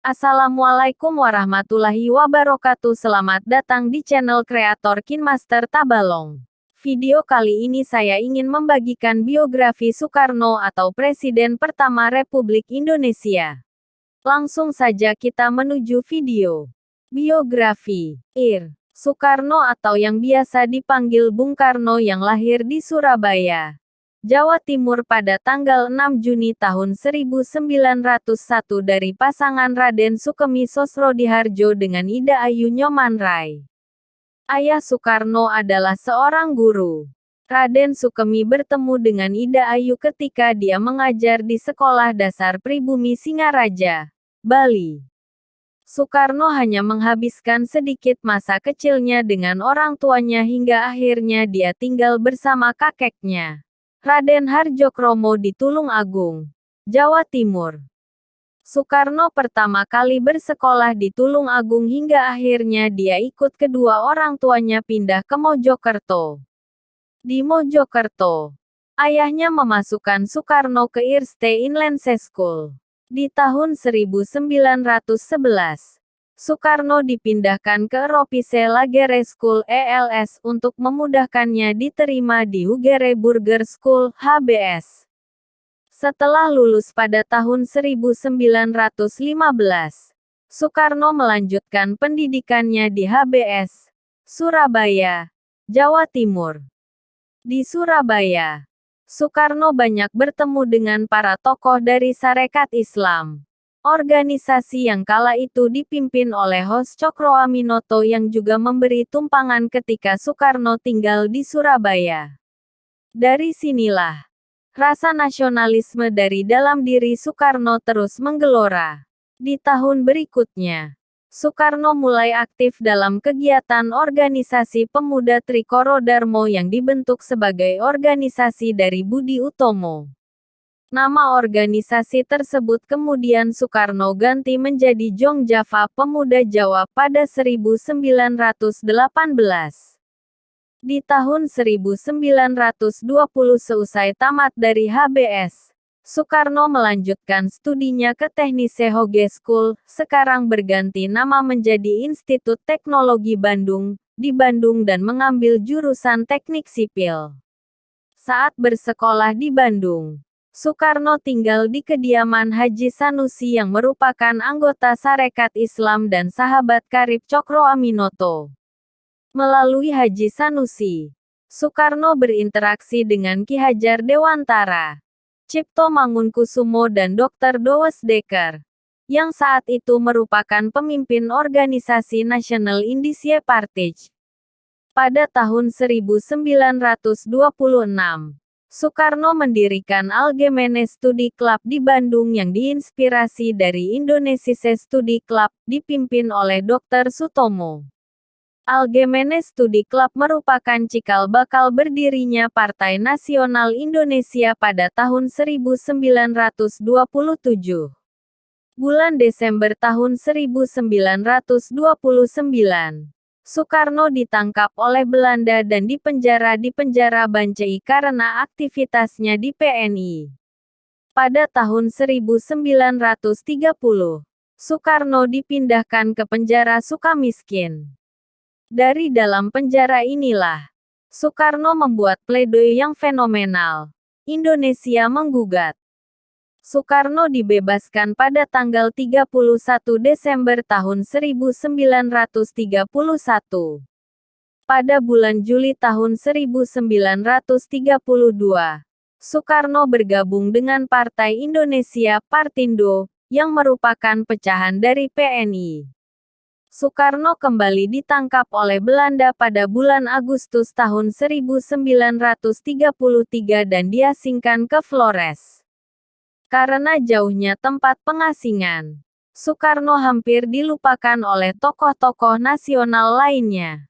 Assalamualaikum warahmatullahi wabarakatuh. Selamat datang di channel kreator KinMaster Tabalong. Video kali ini saya ingin membagikan biografi Soekarno atau Presiden pertama Republik Indonesia. Langsung saja kita menuju video. Biografi Soekarno atau yang biasa dipanggil Bung Karno yang lahir di Surabaya, Jawa Timur pada tanggal 6 Juni tahun 1901 dari pasangan Raden Sukemi Sosrodihardjo dengan Ida Ayu Nyomanrai. Ayah Soekarno adalah seorang guru. Raden Sukemi bertemu dengan Ida Ayu ketika dia mengajar di Sekolah Dasar Pribumi Singaraja, Bali. Soekarno hanya menghabiskan sedikit masa kecilnya dengan orang tuanya hingga akhirnya dia tinggal bersama kakeknya, Raden Harjokromo di Tulungagung, Jawa Timur. Soekarno pertama kali bersekolah di Tulungagung hingga akhirnya dia ikut kedua orang tuanya pindah ke Mojokerto. Di Mojokerto, ayahnya memasukkan Soekarno ke Irste Inland School. Di tahun 1911, Soekarno dipindahkan ke Ropise Lagere School ELS untuk memudahkannya diterima di Hugere Burger School HBS. Setelah lulus pada tahun 1915, Soekarno melanjutkan pendidikannya di HBS, Surabaya, Jawa Timur. Di Surabaya, Soekarno banyak bertemu dengan para tokoh dari Sarekat Islam, organisasi yang kala itu dipimpin oleh Hos Cokroaminoto yang juga memberi tumpangan ketika Soekarno tinggal di Surabaya. Dari sinilah, rasa nasionalisme dari dalam diri Soekarno terus menggelora. Di tahun berikutnya, Soekarno mulai aktif dalam kegiatan organisasi pemuda Trikoro Darmo yang dibentuk sebagai organisasi dari Budi Utomo. Nama organisasi tersebut kemudian Soekarno ganti menjadi Jong Java Pemuda Jawa pada 1918. Di tahun 1920 seusai tamat dari HBS, Soekarno melanjutkan studinya ke Teknise Hoge School, sekarang berganti nama menjadi Institut Teknologi Bandung, di Bandung dan mengambil jurusan Teknik Sipil. Saat bersekolah di Bandung, Soekarno tinggal di kediaman Haji Sanusi yang merupakan anggota Sarekat Islam dan sahabat karib Cokroaminoto. Melalui Haji Sanusi, Soekarno berinteraksi dengan Ki Hajar Dewantara, Cipto Mangunkusumo dan Dr. Dowes Dekker, yang saat itu merupakan pemimpin organisasi National Indische Partij. Pada tahun 1926, Soekarno mendirikan Algemene Studi Club di Bandung yang diinspirasi dari Indonesische Studi Club, dipimpin oleh Dr. Sutomo. Algemene Studi Club merupakan cikal bakal berdirinya Partai Nasional Indonesia pada tahun 1927. Bulan Desember tahun 1929, Soekarno ditangkap oleh Belanda dan dipenjara di penjara Bancai karena aktivitasnya di PNI. Pada tahun 1930, Soekarno dipindahkan ke penjara Sukamiskin. Dari dalam penjara inilah, Soekarno membuat pledoi yang fenomenal. Indonesia menggugat. Soekarno dibebaskan pada tanggal 31 Desember tahun 1931. Pada bulan Juli tahun 1932, Soekarno bergabung dengan Partai Indonesia Partindo, yang merupakan pecahan dari PNI. Soekarno kembali ditangkap oleh Belanda pada bulan Agustus tahun 1933 dan diasingkan ke Flores. Karena jauhnya tempat pengasingan, Soekarno hampir dilupakan oleh tokoh-tokoh nasional lainnya.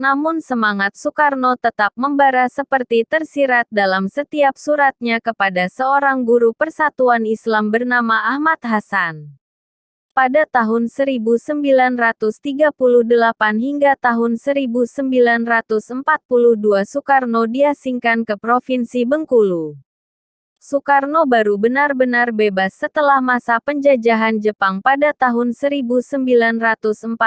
Namun semangat Soekarno tetap membara seperti tersirat dalam setiap suratnya kepada seorang guru Persatuan Islam bernama Ahmad Hasan. Pada tahun 1938 hingga tahun 1942 Soekarno diasingkan ke Provinsi Bengkulu. Soekarno baru benar-benar bebas setelah masa penjajahan Jepang pada tahun 1942.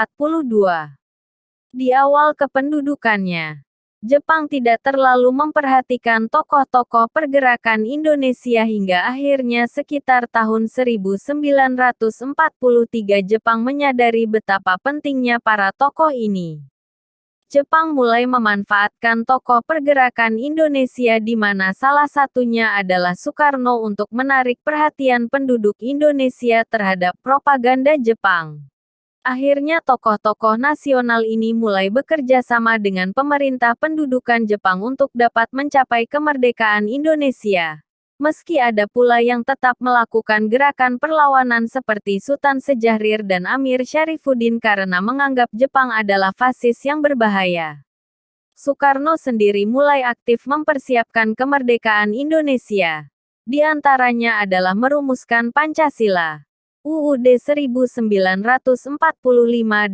Di awal kependudukannya, Jepang tidak terlalu memperhatikan tokoh-tokoh pergerakan Indonesia hingga akhirnya sekitar tahun 1943 Jepang menyadari betapa pentingnya para tokoh ini. Jepang mulai memanfaatkan tokoh pergerakan Indonesia di mana salah satunya adalah Soekarno untuk menarik perhatian penduduk Indonesia terhadap propaganda Jepang. Akhirnya tokoh-tokoh nasional ini mulai bekerja sama dengan pemerintah pendudukan Jepang untuk dapat mencapai kemerdekaan Indonesia. Meski ada pula yang tetap melakukan gerakan perlawanan seperti Sultan Syahrir dan Amir Syarifuddin karena menganggap Jepang adalah fasis yang berbahaya. Soekarno sendiri mulai aktif mempersiapkan kemerdekaan Indonesia. Di antaranya adalah merumuskan Pancasila, UUD 1945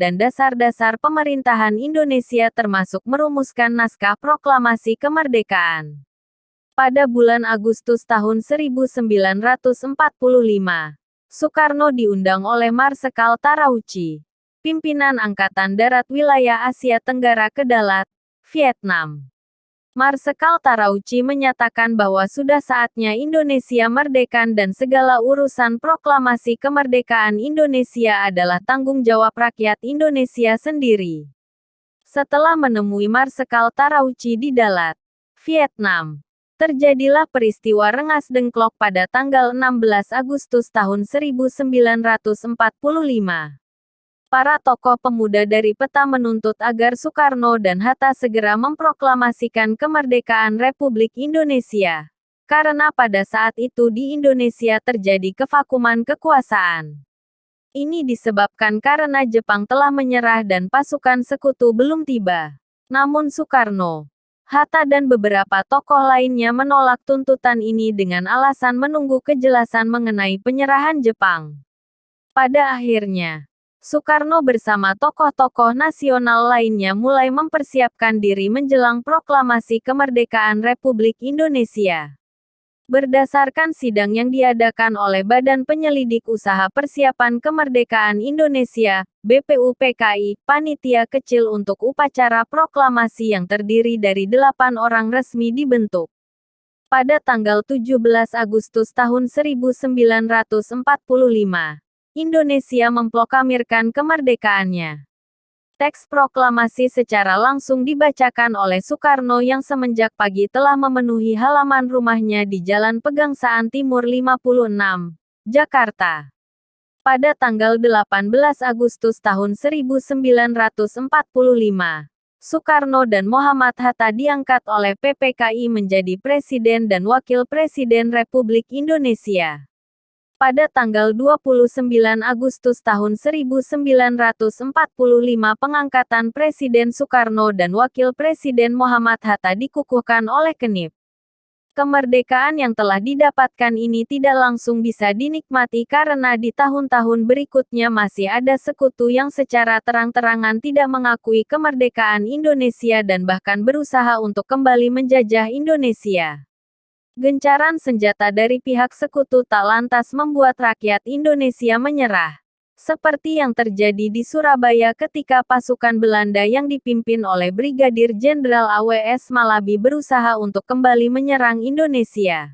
dan dasar-dasar pemerintahan Indonesia termasuk merumuskan naskah proklamasi kemerdekaan. Pada bulan Agustus tahun 1945, Soekarno diundang oleh Marsekal Tarauchi, pimpinan Angkatan Darat Wilayah Asia Tenggara ke Dalat, Vietnam. Marsekal Tarauchi menyatakan bahwa sudah saatnya Indonesia merdeka dan segala urusan proklamasi kemerdekaan Indonesia adalah tanggung jawab rakyat Indonesia sendiri. Setelah menemui Marsekal Tarauchi di Dalat, Vietnam, terjadilah peristiwa Rengas Dengklok pada tanggal 16 Agustus tahun 1945. Para tokoh pemuda dari Peta menuntut agar Soekarno dan Hatta segera memproklamasikan kemerdekaan Republik Indonesia. Karena pada saat itu di Indonesia terjadi kevakuman kekuasaan. Ini disebabkan karena Jepang telah menyerah dan pasukan sekutu belum tiba. Namun Soekarno, Hatta dan beberapa tokoh lainnya menolak tuntutan ini dengan alasan menunggu kejelasan mengenai penyerahan Jepang. Pada akhirnya, Soekarno bersama tokoh-tokoh nasional lainnya mulai mempersiapkan diri menjelang proklamasi kemerdekaan Republik Indonesia. Berdasarkan sidang yang diadakan oleh Badan Penyelidik Usaha Persiapan Kemerdekaan Indonesia, BPUPKI, panitia kecil untuk upacara proklamasi yang terdiri dari 8 orang resmi dibentuk. Pada tanggal 17 Agustus tahun 1945, Indonesia memproklamirkan kemerdekaannya. Teks proklamasi secara langsung dibacakan oleh Soekarno yang semenjak pagi telah memenuhi halaman rumahnya di Jalan Pegangsaan Timur 56, Jakarta. Pada tanggal 18 Agustus tahun 1945, Soekarno dan Muhammad Hatta diangkat oleh PPKI menjadi Presiden dan Wakil Presiden Republik Indonesia. Pada tanggal 29 Agustus tahun 1945 pengangkatan Presiden Soekarno dan Wakil Presiden Muhammad Hatta dikukuhkan oleh Kenip. Kemerdekaan yang telah didapatkan ini tidak langsung bisa dinikmati karena di tahun-tahun berikutnya masih ada sekutu yang secara terang-terangan tidak mengakui kemerdekaan Indonesia dan bahkan berusaha untuk kembali menjajah Indonesia. Gencaran senjata dari pihak sekutu tak lantas membuat rakyat Indonesia menyerah. Seperti yang terjadi di Surabaya ketika pasukan Belanda yang dipimpin oleh Brigadir Jenderal A.W.S. Malabi berusaha untuk kembali menyerang Indonesia.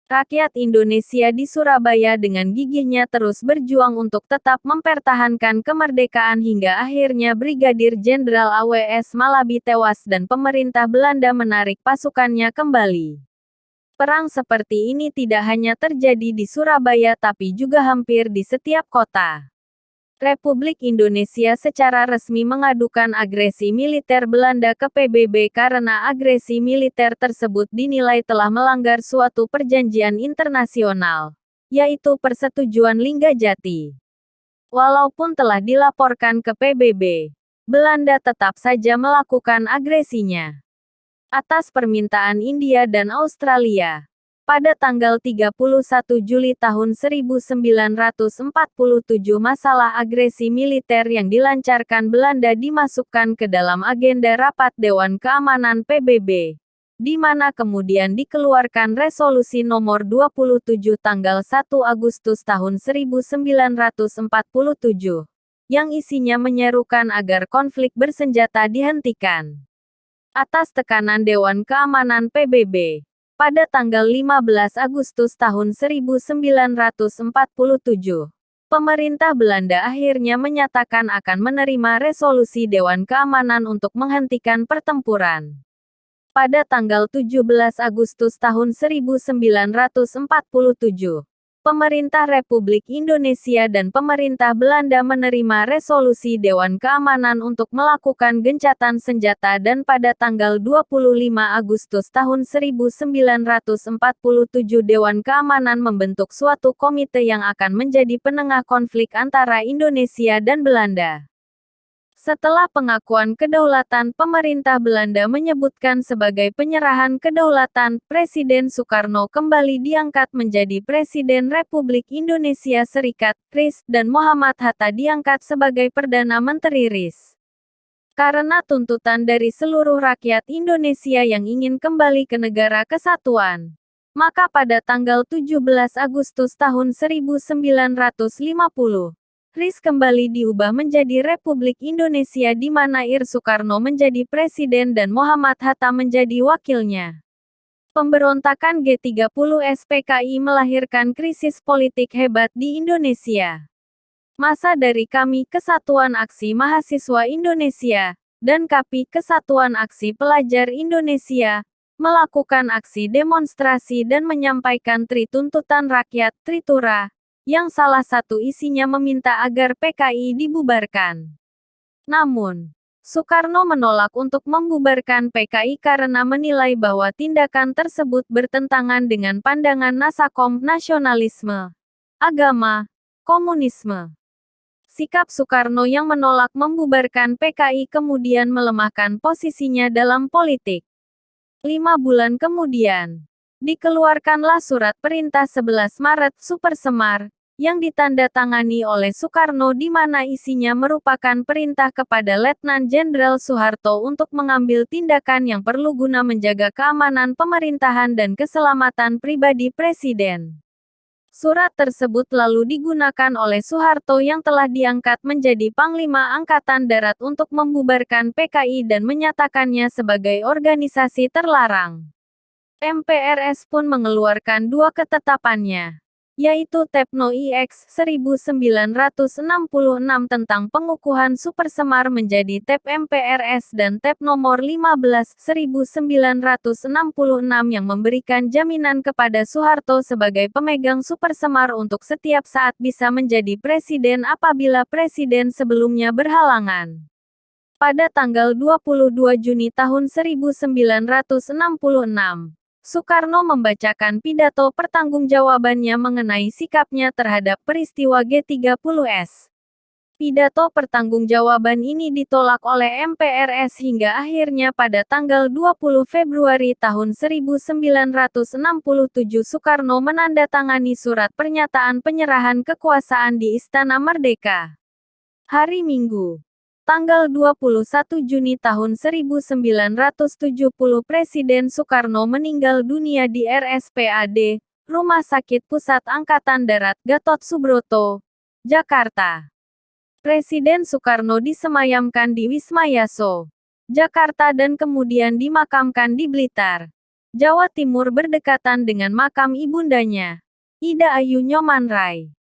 Rakyat Indonesia di Surabaya dengan gigihnya terus berjuang untuk tetap mempertahankan kemerdekaan hingga akhirnya Brigadir Jenderal A.W.S. Malabi tewas dan pemerintah Belanda menarik pasukannya kembali. Perang seperti ini tidak hanya terjadi di Surabaya tapi juga hampir di setiap kota. Republik Indonesia secara resmi mengadukan agresi militer Belanda ke PBB karena agresi militer tersebut dinilai telah melanggar suatu perjanjian internasional, yaitu Persetujuan Linggajati. Walaupun telah dilaporkan ke PBB, Belanda tetap saja melakukan agresinya. Atas permintaan India dan Australia, pada tanggal 31 Juli tahun 1947 masalah agresi militer yang dilancarkan Belanda dimasukkan ke dalam agenda rapat Dewan Keamanan PBB. di mana kemudian dikeluarkan Resolusi Nomor 27 tanggal 1 Agustus tahun 1947, yang isinya menyerukan agar konflik bersenjata dihentikan. Atas tekanan Dewan Keamanan PBB, pada tanggal 15 Agustus tahun 1947, pemerintah Belanda akhirnya menyatakan akan menerima resolusi Dewan Keamanan untuk menghentikan pertempuran. Pada tanggal 17 Agustus tahun 1947, pemerintah Republik Indonesia dan pemerintah Belanda menerima resolusi Dewan Keamanan untuk melakukan gencatan senjata, dan pada tanggal 25 Agustus tahun 1947 Dewan Keamanan membentuk suatu komite yang akan menjadi penengah konflik antara Indonesia dan Belanda. Setelah pengakuan kedaulatan, pemerintah Belanda menyebutkan sebagai penyerahan kedaulatan, Presiden Soekarno kembali diangkat menjadi Presiden Republik Indonesia Serikat, RIS, dan Muhammad Hatta diangkat sebagai Perdana Menteri RIS. Karena tuntutan dari seluruh rakyat Indonesia yang ingin kembali ke negara kesatuan, maka pada tanggal 17 Agustus tahun 1950, RIS kembali diubah menjadi Republik Indonesia di mana Ir Soekarno menjadi presiden dan Muhammad Hatta menjadi wakilnya. Pemberontakan G30 SPKI melahirkan krisis politik hebat di Indonesia. Masa dari KAMI Kesatuan Aksi Mahasiswa Indonesia dan KAPI Kesatuan Aksi Pelajar Indonesia melakukan aksi demonstrasi dan menyampaikan tuntutan rakyat Tritura, yang salah satu isinya meminta agar PKI dibubarkan. Namun, Soekarno menolak untuk membubarkan PKI karena menilai bahwa tindakan tersebut bertentangan dengan pandangan Nasakom, nasionalisme, agama, komunisme. Sikap Soekarno yang menolak membubarkan PKI kemudian melemahkan posisinya dalam politik. 5 bulan kemudian, dikeluarkanlah Surat Perintah 11 Maret Super Semar, yang ditandatangani oleh Soekarno di mana isinya merupakan perintah kepada Letnan Jenderal Soeharto untuk mengambil tindakan yang perlu guna menjaga keamanan pemerintahan dan keselamatan pribadi Presiden. Surat tersebut lalu digunakan oleh Soeharto yang telah diangkat menjadi Panglima Angkatan Darat untuk membubarkan PKI dan menyatakannya sebagai organisasi terlarang. MPRS pun mengeluarkan 2 ketetapannya, yaitu Tepno IX 1966 tentang pengukuhan Super Semar menjadi TEP MPRS dan TEP nomor 15 1966 yang memberikan jaminan kepada Soeharto sebagai pemegang Super Semar untuk setiap saat bisa menjadi presiden apabila presiden sebelumnya berhalangan. Pada tanggal 22 Juni tahun 1966, Soekarno membacakan pidato pertanggungjawabannya mengenai sikapnya terhadap peristiwa G30S. Pidato pertanggungjawaban ini ditolak oleh MPRS hingga akhirnya pada tanggal 20 Februari tahun 1967 Soekarno menandatangani surat pernyataan penyerahan kekuasaan di Istana Merdeka. Hari Minggu, tanggal 21 Juni tahun 1970 Presiden Soekarno meninggal dunia di RSPAD, Rumah Sakit Pusat Angkatan Darat Gatot Subroto, Jakarta. Presiden Soekarno disemayamkan di Wisma Yaso, Jakarta dan kemudian dimakamkan di Blitar, Jawa Timur berdekatan dengan makam ibundanya, Ida Ayu Nyomanrai.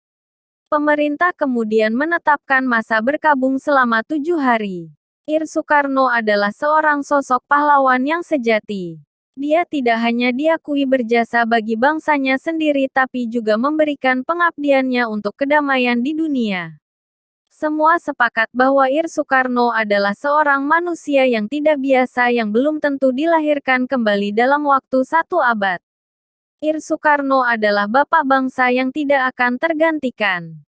Pemerintah kemudian menetapkan masa berkabung selama 7 hari. Ir Soekarno adalah seorang sosok pahlawan yang sejati. Dia tidak hanya diakui berjasa bagi bangsanya sendiri tapi juga memberikan pengabdiannya untuk kedamaian di dunia. Semua sepakat bahwa Ir Soekarno adalah seorang manusia yang tidak biasa yang belum tentu dilahirkan kembali dalam waktu 1 abad. Ir Soekarno adalah bapak bangsa yang tidak akan tergantikan.